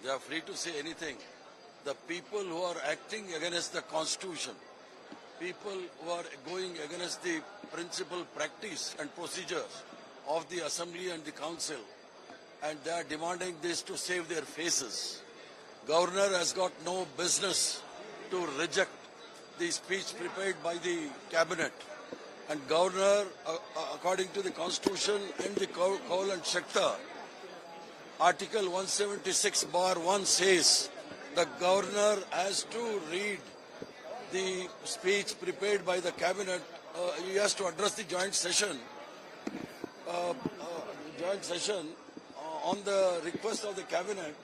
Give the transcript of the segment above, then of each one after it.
They are free to say anything. The people who are acting against the constitution, people who are going against the principal practice and procedures of the assembly and the council, and they are demanding this to save their faces. Governor has got no business to reject the speech prepared by the cabinet. And governor, according to the constitution and the Kaul and Shakta, Article 176(1) says the governor has to read the speech prepared by the cabinet. He has to address the joint session. On the request of the cabinet,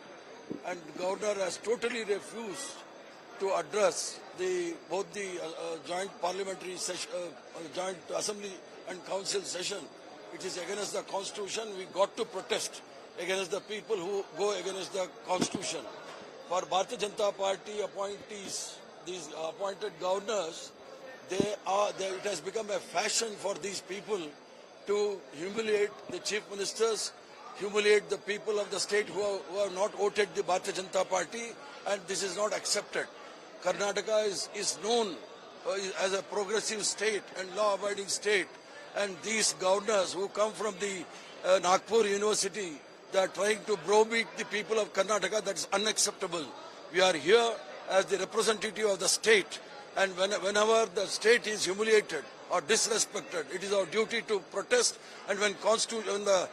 and governor has totally refused to address both the joint parliamentary session, joint assembly and council session. It is against the constitution. We got to protest against the people who go against the constitution. For Bharatiya Janata Party appointees, these appointed governors, it has become a fashion for these people to humiliate the chief ministers, humiliate the people of the state who have not voted the Bharatiya Janata Party, and this is not accepted. Karnataka is known as a progressive state and law-abiding state, and these governors who come from the Nagpur University, they are trying to browbeat the people of Karnataka. That is unacceptable. We are here as the representative of the state, and whenever the state is humiliated or disrespected, it is our duty to protest. And when the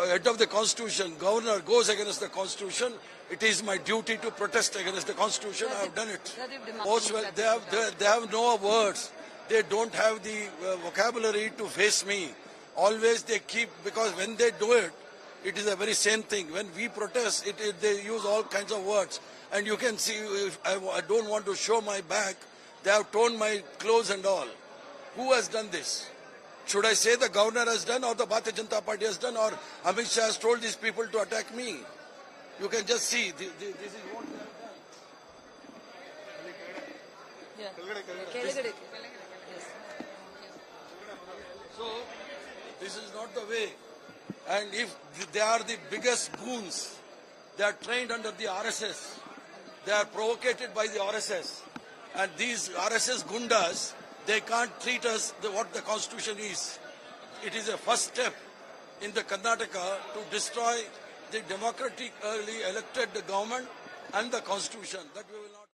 head of the constitution, governor, goes against the constitution, it is my duty to protest against the constitution. I have done it. Most well, they have no words. They don't have the vocabulary to face me. Always they keep, because when they do it, it is a very same thing. When we protest, they use all kinds of words. And you can see, if I don't want to show my back, they have torn my clothes and all. Who has done this? Should I say the governor has done, or the Bharatiya Janata Party has done, or Amit Shah has told these people to attack me? You can just see, this is what they have done. Yeah. So, this is not the way. And if they are the biggest goons, they are trained under the RSS. They are provocated by the RSS. And these RSS gundas, they can't treat us what the constitution is. It is a first step in the Karnataka to destroy the democratically elected government and the constitution. That we will not.